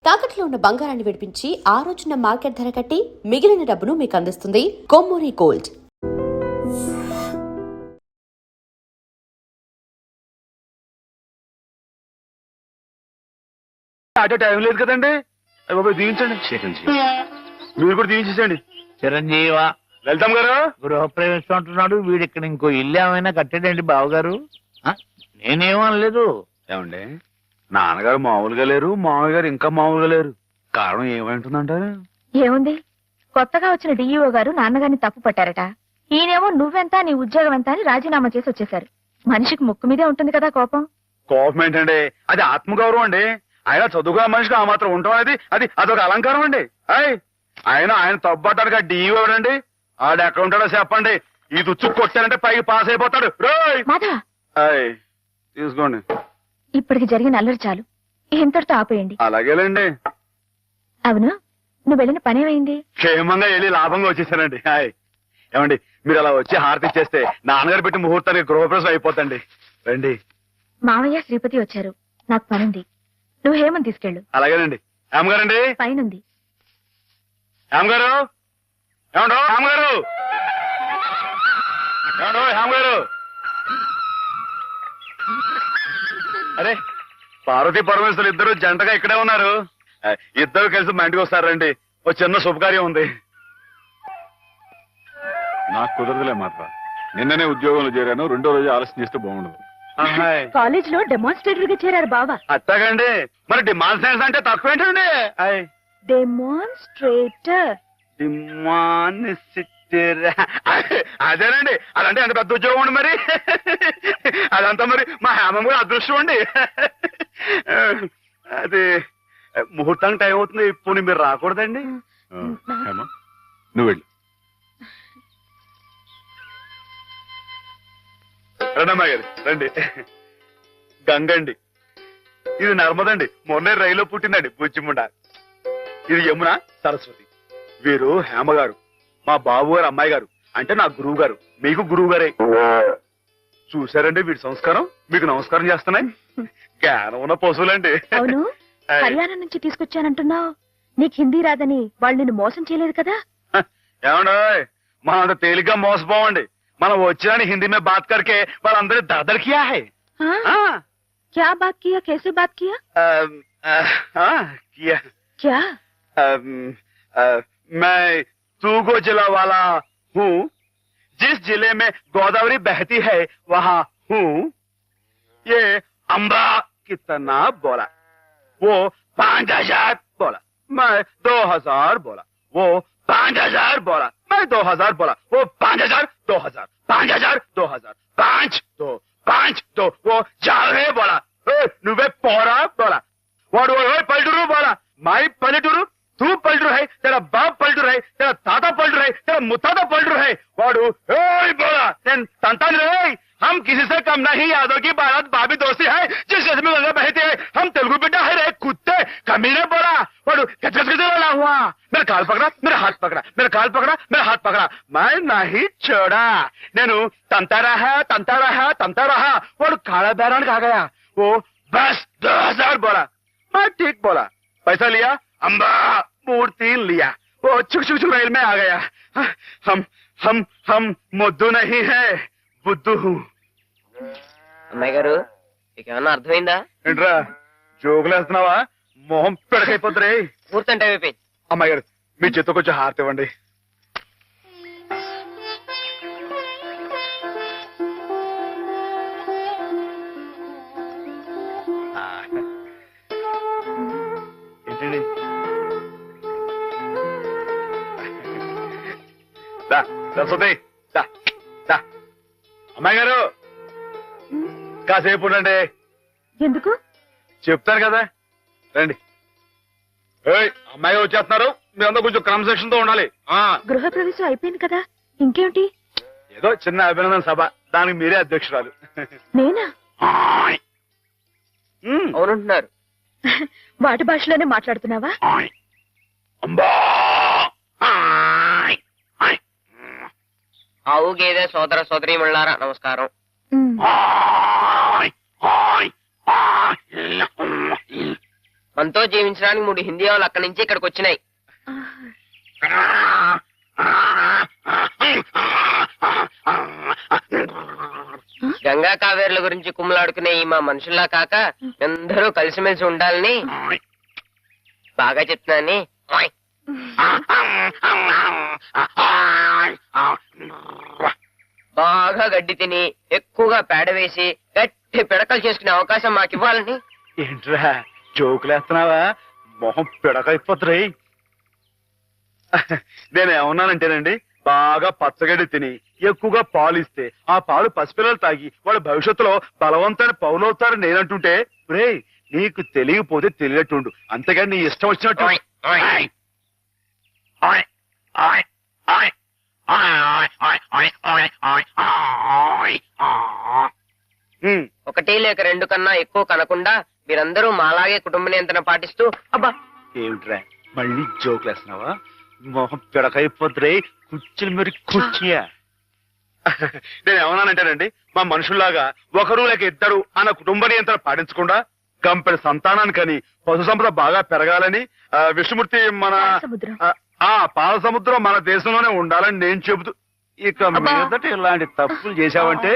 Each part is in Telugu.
తాకట్లో ఉన్న బంగారాన్ని విడిపించి ఆ రోజున మార్కెట్ ధర కట్టి మిగిలిన డబ్బును మీకు అందిస్తుంది కొమ్మూరి గోల్డ్. అటే టైం లేదు కదండి. బాబాయ్ దీవించండి. మీరు కూడా దీవించేసండి. చిరంజీవ వెళ్తాం గారు. గృహప్రవేశం అంటున్నాడు వీడు. ఇక్కడ ఇంకో ఇల్లు ఏమైనా కట్టాడండి బావగారు? నేనేమనలేదు. ఏమండి, నాన్నగారు మామూలుగా లేరు, మామయ్య గారు ఇంకా మామూలుగా లేరు. కారణం ఏమంటుందంటారు? ఏముంది, కొత్తగా వచ్చిన డిఈఓ గారు నాన్నగారిని తప్పు పట్టారట. ఈయనేమో నువ్వెంత నీ ఉద్యోగం ఎంత అని రాజీనామా చేసి వచ్చేశారు. మనిషికి ముక్కు మీదే ఉంటుంది కదా కోపం. కోపం ఏంటండి, అది ఆత్మగౌరవం అండి. ఆయన చదువుకున్న మనిషికి ఆ మాత్రం ఉండటం అనేది అదొక అలంకారం అండి. ఆయన తప్పు పట్టాడు కదా డిఈఓ ఎవరండి? ఆడు ఎక్కడ ఉంటాడో చెప్పండి. ఈ దుచ్చు కొట్టానంటే పైకి పాస్ అయిపోతాడు. తీసుకోండి. ఇప్పటికి జరిగిన అల్లరి చాలు, ఇంతటితో ఆపేయండి. అలాగేలేండి. అవును, నువ్వు వెళ్ళిన పనేమైంది? క్షేమంగా వెళ్ళి లాభంగా వచ్చేసానండి. ఏమండి, మీరు అలా వచ్చి హారతి ఇచ్చేస్తే నాన్నగారు పెట్టి ముహూర్తానికి గృహప్రవేశం అయిపోతండి. రండి. మామయ్య శ్రీపతి వచ్చారు, నాకు పనుంది. నువ్వు హేమని తీసుకెళ్ళు. అలాగేనండి. హేమగారండి పైనుంది. హేమగారు, ఏమండో హేమగారు, ఏమండో హేమగారు. అరే, పార్వతీ పరమేశ్వరులు ఇద్దరు జంటగా ఇక్కడే ఉన్నారు. ఇద్దరు కలిసి మా ఇంటికి వస్తారండి. ఓ చిన్న శుభకార్యం ఉంది. నాకు కుదరదులే మాత్ర. నిన్ననే ఉద్యోగంలో చేరాను. రెండో రోజు ఆలస్యం చేస్తే బాగుండదు. కాలేజ్ లో డెమాన్స్ట్రేటర్ గా చేరారు బావా. అట్టగండి. మరి డిమాన్స్ట్రేషన్ అంటే తక్కువ ఏంటండి? డెమాన్స్ట్రేటర్. అదేనండి. అదంటే ఎంత పెద్ద ఉద్యోగం అండి. మరి అదంతా మరి మా హేమం కూడా అదృష్టం అండి. అది ముహూర్తానికి టైం అవుతుంది. ఇప్పుడు మీరు రాకూడదండి. హేమ, నువ్వు వెళ్ళు. రండమ్మా గారు, రండి. గంగండి. ఇది నర్మదండి. మొన్నే రైల్లో పుట్టిందండి బుచ్చిముండ. ఇది యమున, సరస్వతి. వీరు హేమగారు, మా బాబు గారు అమ్మాయి గారు. అంటే నా గురువు గారు, మీకు గురువు గారే. చూసారండి వీడి సంస్కారం. మీకు నమస్కారం చేస్తున్నాయి. జ్ఞానం ఉన్న పశువులండి. అవును, హర్యానా నుంచి తీసుకొచ్చానంటున్నావు. నీకు హిందీ రాదని వాళ్ళు నిన్ను మోసం చేయలేదు కదా? ఏమండో, మనం అంత తేలిగ్గా మోసపోవండి. మనం వచ్చాని హిందీ में बात करके వాళ్ళందరూ दरदर किया है. क्या बात किया? कैसे बात किया? किया क्या? मैं तूगो जिला वाला हूँ. जिस जिले में गोदावरी बहती है वहाँ हूँ. ये अम्बा कितना बोला, वो 5000 बोला, मैं 2000 बोला. वो 5000 बोला, मैं 2000 बोला. वो 5000 2000 5000 2000 5 2 5 2. वो जावे बोला. నువ్వే పోరా బోలా. వాడు పల్లెటూరు బోలా. మై పల్లెటూరు, तू पलटू है, तेरा बाप पलटू है, तेरा ताता पलटू है, तेरा मुताता पलटू है. वाडू बोला संतान रहे. हम किसी से कम नहीं. यादव की बारात भाभी दोस्ती है. जिस जैसे में गंगा बहती है हम तेलुगु बेटा है रे कुत्ते कमीने बोला. वाडू कचकच बोला हुआ. मेरा काल पकड़ा, मेरा हाथ पकड़ा, मेरा काल पकड़ा, मेरा हाथ पकड़ा. मैं नहीं छोड़ा. నేను తంతా रहा. वाडू काला बैरान कहा गया. वो बस 2000 बोला. मैं ठीक बोला. पैसा लिया. अम्बा मूर्ति लिया. वो छुक छुक छुक रेल में आ गया. हम मुद्दू नहीं है, बुद्धू हूँ. అమ్మాయి గారు, మీకేమన్నా అర్థమైందా? ఏంట్రా జోకులు వేస్తున్నావా? మొహం పెడకైపోతురే. పూర్తంటే అయిపోయింది. అమ్మాయి గారు, మీ చేత్తో కొంచెం హారతి ఇవ్వండి. ఏంటండి? సరస్వతి, అమ్మాయి గారు కాసేపు ఉండండి. ఎందుకు? చెప్తాను కదా, రండి. అమ్మాయి వచ్చేస్తున్నారు. మీరంతా కొంచెం క్రమశిక్షణతో ఉండాలి. గృహప్రవేశం అయిపోయింది కదా, ఇంకేమిటి? ఏదో చిన్న అభినందన సభ, దానికి మీరే అధ్యక్షురాలు. నేనా? అవునంటున్నారు. వాటి భాషలోనే మాట్లాడుతున్నావా? ఆవు గేదె సోదర సోదరీమణులారా నమస్కారం. మనతో జీవించడానికి 3 హిందీ వాళ్ళు అక్కడి నుంచి ఇక్కడికి వచ్చినాయి. గంగా కావేరుల గురించి కుమ్మలాడుకునే ఈ మా మనుషుల్లా కాక అందరూ కలిసిమెలిసి ఉండాలని బాగా చెప్తున్నాని. బాగా గడ్డి తిని ఎక్కువగా పేడ వేసి గట్టి పిడకలు చేసుకునే అవకాశం మాకు ఇవ్వాలని. ఏంట్రా జోకులేస్తున్నావా? మొహం పిడకైపోతురాయి. నేను ఏమన్నానంటేనండి, బాగా పచ్చగడ్డి తిని ఎక్కువగా పాలు ఇస్తే ఆ పాలు పసిపిల్లలు తాగి వాళ్ళ భవిష్యత్తులో బలవంతమైన పౌలవుతారు నేనంటుంటే, రే నీకు తెలియకపోతే తెలియట్టుండు, అంతేగాని నీ ఇష్టం వచ్చినట్టు. ఒకటి లేక 2 కన్నా ఎక్కువ కనకుండా మీరందరూ మాలాగే కుటుంబ నియంత్రణ పాటిస్తూ. అబ్బా ఏమిట్రా మళ్ళీ జోకులేస్తున్నావా? మొహం పిడకైపోతురే కుర్చీలు మరి కుర్చీయా. నేను ఏమన్నానంటేనండి, మా మనుషుల్లాగా ఒకరు లేక ఇద్దరు అన్న కుటుంబ నియంత్రణ పాటించకుండా కంపెనీ సంతానానికని పశు సంపద బాగా పెరగాలని విష్ణుమూర్తి మన సముద్రం. పాల సముద్రం మన దేశంలోనే ఉండాలని నేను చెబుతూ, ఇక మీదట ఇలాంటి తప్పులు చేశావంటే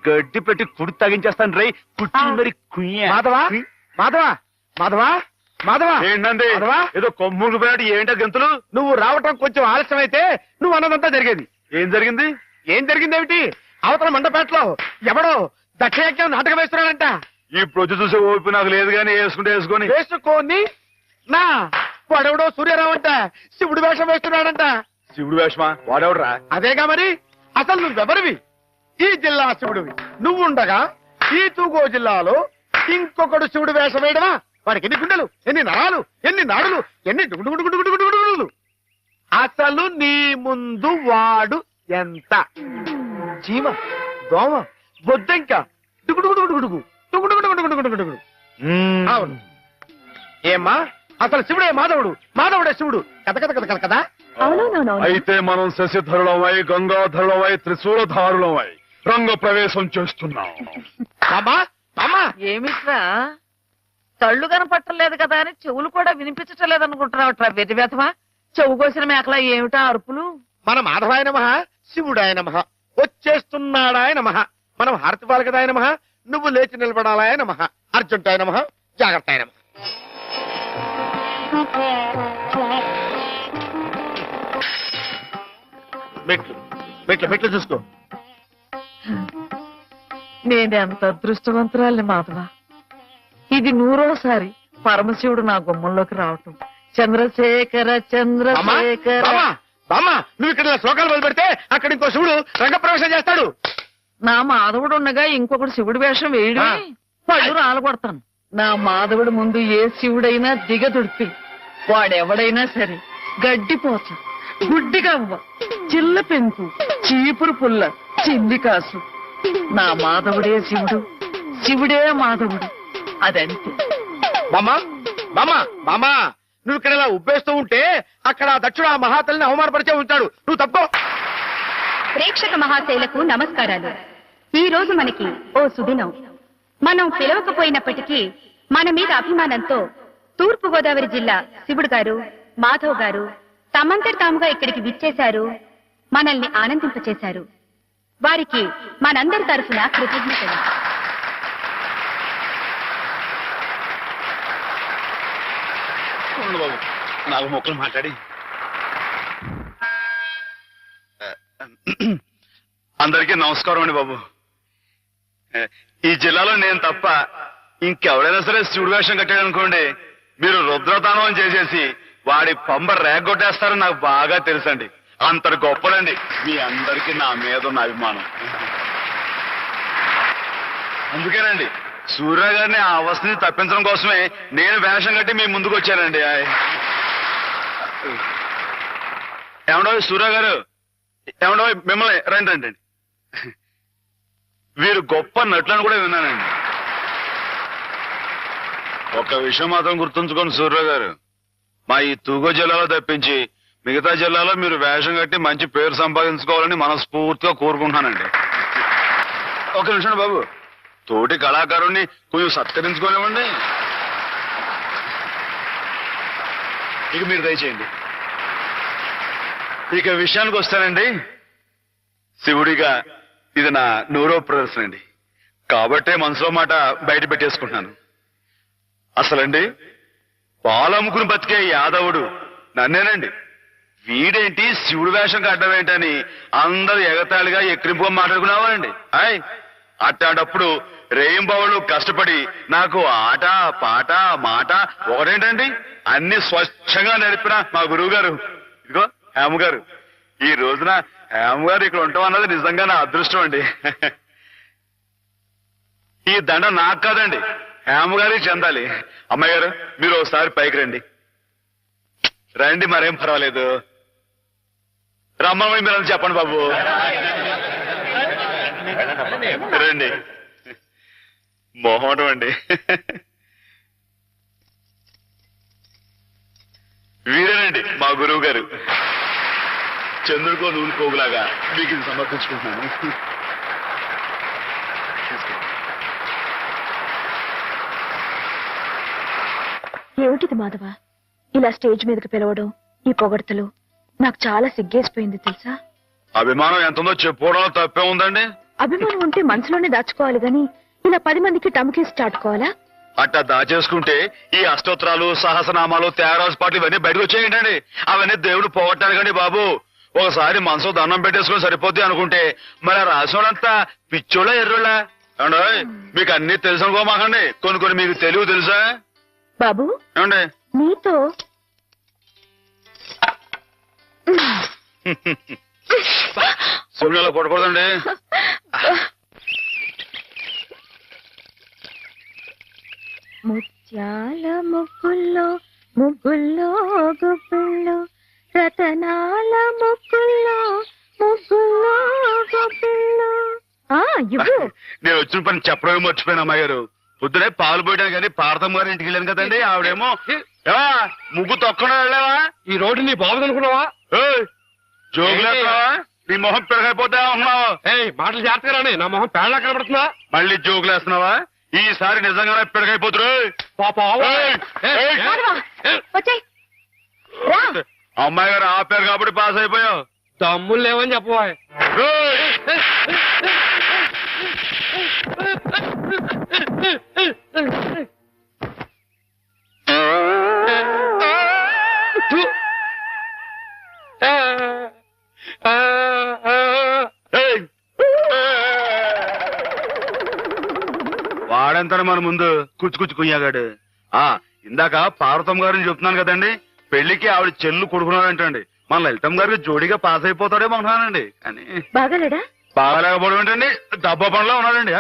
గడ్డి పెట్టి కుడి తగించేస్తాను రై కుర్చీలు మరి కుయ్యా. మాధవా మాధవా మాధవా మాధవా ఏంటండి మాధవా? ఏదో కొమ్ముడు పోయాడు, ఏంటో గంతులు? నువ్వు రావటం కొంచెం ఆలస్యం అయితే నువ్వు అన్నదంతా జరిగేది. ఏం జరిగింది? ఏం జరిగిందేమిటి? అవతల మండపేటలో ఎవడో దక్షయజ్ఞం నాటకం వేస్తున్నాడంట. ఇప్పుడు వచ్చి చూసే ఓపి నాకు లేదు గాని వేసుకుంటే వేసుకొని. వేసుకోని నా వాడెవడో సూర్యరావు అంట శివుడు వేషం వేస్తున్నాడంట. శివుడు వేషమా? వాడెవడరా? అదేగా మరి. అసలు నువ్వెవరివి? ఈ జిల్లా శివుడివి. నువ్వుండగా ఈ తూగో జిల్లాలో ఇంకొకడు శివుడు వేషం వేయడమా? వాడికి ఎన్ని గుండెలు, ఎన్ని నరాలు, ఎన్ని నాడులు, ఎన్ని గుడుగుడుగుడుగుడుగుడుగుడుగుడు. అసలు నీ ముందు వాడు ఎంత? జీవ, దోమ, బొద్దంక, డుగుడుగుడుగుడుగుడుగు డుగుడుగుడుగుడుగుడుగుడుగుడు. అవును. ఏమ్మా, అసలు శివుడే మాధవుడు, మాధవుడే శివుడు. కథ కథ కథ కథ కదా. అవునవునవును. అయితే మనం శశిధరులమై గంగాధరులమై త్రిశూలధారులమై రంగ ప్రవేశం చేస్తున్నాం. బాబా బామా, ఏమిట్రా తళ్ళు కనపట్టలేదు కదా అని చెవులు కూడా వినిపించటలేదు అనుకుంటున్నావుట్రా వెతివేతమా? చెవు కోసిన మేకలా ఏమిటా అరుపులు? మన మాధవాయ నమః, శివుడాయ నమః, వచ్చేస్తున్నాడాయ నమః, మనం హారతి పాలకదాయ నమః, నువ్వు లేచి నిలబడాలాయ నమః, అర్జుంటాయ నమః, జాగ్రత్తాయ నమః. మెట్లు మెట్లు మెట్లు చూసుకో. నేనెంత అదృష్టవంతురాలి మాధవ. ఇది 100వ పరమశివుడు నా గుమ్మంలోకి రావటం. చంద్రశేఖర బామ్మా, చంద్రశేఖర. బామ్మా, బామ్మా, నువ్వు ఇక్కడ శ్లోకాలు మొదలు పెడితే అక్కడ ఇంకో శివుడు రంగప్రవేశం చేస్తాడు. నా మాధవుడు ఉండగా ఇంకొకటి శివుడి వేషం వేయడు. ఆ. పళ్ళు రాలగొడతాను. నా మాధవుడి ముందు ఏ శివుడైనా దిగదుడిపి వాడెవడైనా సరే గడ్డిపోచ, గుడ్డి గవ్వ, చిల్ల పెంకు, చీపురు పుల్ల, చింది కాసు. నా మాధవుడే శివుడు, శివుడే మాధవుడు. అదంతే. బామ్మా, బామ్మా, బామ్మా, నువ్వు ఇక్కడ ఇలా ఉబ్బేస్తూ ఉంటే అక్కడ ఆ దక్షుడు ఆ మహాతల్ని అవమానపరిచే ఉంటాడు. నువ్వు తప్పో. ప్రేక్షక మహాశైలకు నమస్కారాలు. ఈ రోజు మనకి ఓ సుదినం. మనం పిలవకపోయినప్పటికీ మన మీద అభిమానంతో తూర్పు గోదావరి జిల్లా శివుడు గారు, మాధవ్ గారు తమంతటి తాముగా ఇక్కడికి విచ్చేశారు, మనల్ని ఆనందింపచేశారు. వారికి మనందరి తరఫున కృతజ్ఞతలు. బాబు నాకు మొక్కలు మాట్లాడి. అందరికీ నమస్కారం అండి బాబు. ఈ జిల్లాలో నేను తప్ప ఇంకెవడైనా సరే శివుడు వేషం కట్టాడు అనుకోండి, మీరు రుద్రతానం చేసేసి వాడి పంబ రేగొట్టేస్తారని నాకు బాగా తెలుసండి. అంత గొప్పదండి మీ అందరికీ నా మీద ఉన్న అభిమానం. అందుకేనండి సూర్య గారిని ఆ అవస్థని తప్పించడం కోసమే నేను వేషం కట్టి మీ ముందుకు వచ్చానండి. ఏమండో సూర్య గారు, ఏమండో మిమ్మల్ని రండి రండి. వీరు గొప్ప నటులను కూడా విన్నానండి. ఒక విషయం మాత్రం గుర్తుంచుకోండి సూర్య గారు, మా ఈ తూగో జిల్లాలో తప్పించి మిగతా జిల్లాలో మీరు వేషం కట్టి మంచి పేరు సంపాదించుకోవాలని మనస్ఫూర్తిగా కోరుకుంటున్నానండి. ఒక నిమిషం బాబు, తోటి కళాకారుణ్ణి కొంచెం సత్కరించుకోనివ్వండి. ఇక మీరు దయచేయండి. ఇక విషయానికి వస్తానండి. శివుడిగా ఇది నా నూరో ప్రదర్శన అండి, కాబట్టే మనసులో మాట బయట పెట్టేసుకుంటున్నాను. అసలండి పాలమ్ముకుని బతికే యాదవుడు నన్నేనండి. వీడేంటి శివుడు వేషం కట్టమేంటని అందరూ ఎగతాళిగా ఎక్కిరింపుగా మాట్లాడుకున్నావారండి. అట్టాడప్పుడు రేయింబావులు కష్టపడి నాకు ఆట పాట మాట ఒకటేంటండి అన్ని స్వచ్ఛంగా నడిపిన మా గురువు గారు, ఇదిగో హేమ గారు. ఈ రోజున హేమ గారు ఇక్కడ ఉంటాం అన్నది నిజంగా నా అదృష్టం అండి. ఈ దండ నాకు కాదండి, హేమ గారికి చెందాలి. అమ్మాయి గారు మీరు ఒకసారి పైకి రండి. రండి, మరేం పర్వాలేదు. రమ్మని మీరు చెప్పండి బాబు. రండి. మొహమాటం అండి. వీరేనండి మా గురువు గారు. చంద్రుడికో నూనె పోగులాగా మీకు ఇది సమర్పించుకుంటున్నాను. ఏమిటిది మాధవ, ఇలా స్టేజ్ మీదకి పిలవడం, ఈ పొగడ్తలు నాకు చాలా సిగ్గేసిపోయింది తెలుసా. అభిమానం ఎంతుందో చెప్పుకోవడంలో తప్పే ఉందండి. అభిమానం ఉంటే మనసులోనే దాచుకోవాలి గాని ఇలా 10 మందికి టమ్కేసి చాటుకోవాలా? అట్టా దాచేసుకుంటే ఈ అష్టోత్తరాలు సహస్రనామాలు త్యాగరాజు పాటలు ఇవన్నీ బయటకు వచ్చేయండి. అవన్నీ దేవుడు పోగొట్టారు కానీ బాబు, ఒకసారి మనసు దండం పెట్టేసుకుని సరిపోద్ది అనుకుంటే మరి రాసోడంతా పిచ్చోళ్ళ ఎర్రోళ్ళ ఏమండి. మీకు అన్ని తెలుసు అనుకోమాకండి, కొన్ని మీకు తెలివి తెలుసా బాబు? ఏమండి నీతో సూర్యులో కొట్టకూడదండి. ముత్యాల ముగ్గుల్లో ముగ్గుల్లో గుబ్బుల్లో, రతనాల ముగ్గుల్లో ముగ్గుల్లో గుబ్బుల్లో. ఇవ్వు. నేను వచ్చిన పని చెప్పడమే మర్చిపోయాను అమ్మాయి గారు. పొద్దునే పాలు పోయడానికి కానీ పార్థం గారి ఇంటికి వెళ్ళాను కదండి. ఆవిడేమో ముగ్గు తొక్కడా వెళ్ళావా, ఈ రోడ్డు నీ బాగుంది అనుకున్నావా? జోగులేస్తున్నావా, నీ మొహం పెరగైపోతా ఉన్నావా? మాటలు జాగ్రత్తగా రాని, నా మొహం పేడలా కనబడుతుందా? మళ్ళీ జోగులేస్తున్నావా? ఈసారి నిజంగానే పెరగైపోతురు. వచ్చేయ్, రా. అమ్మాయి గారు ఆపారు కాబట్టి పాస్ అయిపోయావు. తమ్ముళ్ళు లేవని చెప్పవా? వాడంతా మన ముందు కుచ్చుకుచ్చు కుయ్యాగాడు. ఇందాక పార్వతం గారిని చెప్తున్నాను కదండి, పెళ్లికి ఆవిడ చెల్లు కొడుకున్నాడంటండి. మన లలితం గారికి జోడిగా పాస్ అయిపోతాడేమో అంటున్నానండి. కానీ బాగాలేడా? బాగాలేకపోవడం ఏంటండి, డబ్బా పనిలో ఉన్నాడండి.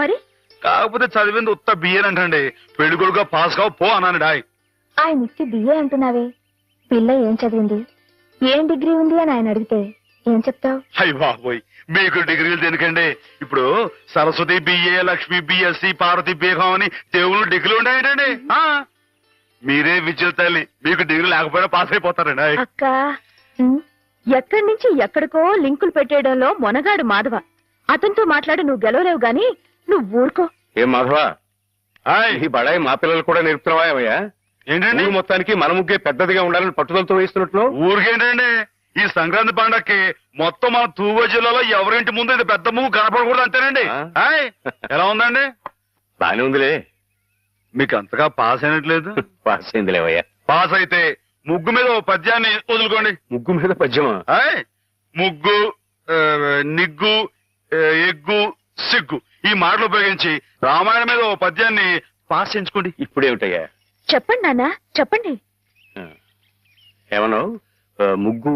మరి కాకపోతే చదివింది ఉత్త బియ్యన్ అంటండి. పెళ్లి కొడుకుగా పాస్ కావు పో అన్నానండి. ఆయన ఇచ్చి బిఏ అంటున్నావే, పిల్ల ఏం చదివింది, ఏం డిగ్రీ ఉంది అని ఆయన అడిగితే ఏం చెప్తావు? అయ్య బాబోయ్, మీకు డిగ్రీలు ఎందుకండి? ఇప్పుడు సరస్వతి బిఏ, లక్ష్మి బిఎస్సి, పార్వతి బీహం అని దేవుళ్ళు డిగ్రీలు ఉంటాయంటండి. మీరే విద్యుత్ తల్లి, మీకు డిగ్రీ లేకపోయినా పాస్ అయిపోతారండి. అక్క, ఎక్కడి నుంచి ఎక్కడికో లింకులు పెట్టేయడంలో మొనగాడు మాధవ. అతనితో మాట్లాడి నువ్వు గెలవలేవు గాని నువ్వు ఊరుకో. ఏం మాధవా, ఈ బడాయి మా పిల్లలు కూడా నేర్పుతున్నావా ఏమయ్యా? ఏంటండి మొత్తానికి మన ముగ్గే పెద్దదిగా ఉండాలని పట్టుదలతో వేస్తున్నట్లు? ఊరికేంటండి, ఈ సంక్రాంతి పండక్కి మొత్తం మన తూగో జిల్లాలో ఎవరింటి ముందు ఇది పెద్ద ముగ్గు కనపడకూడదు అంతేనండి. ఎలా ఉందండి? బానే ఉందిలే. మీకు అంతగా పాస్ అయినట్లేదు. పాస్ అయిందిలేవయ్యా. పాస్ అయితే ముగ్గు మీద ఓ పద్యాన్ని వదులుకోండి. ముగ్గు మీద పద్యమా? ముగ్గు, నిగ్గు, ఎగ్గు, సిగ్గు ఈ మాటలు ఉపయోగించి రామాయణం మీద ఓ పద్యాన్ని పాస్ చేయించుకోండి. ఇప్పుడేమిటయ్యా? చెప్పండి నాన్న, చెప్పండి. ఏమన్నావు? ముగ్గు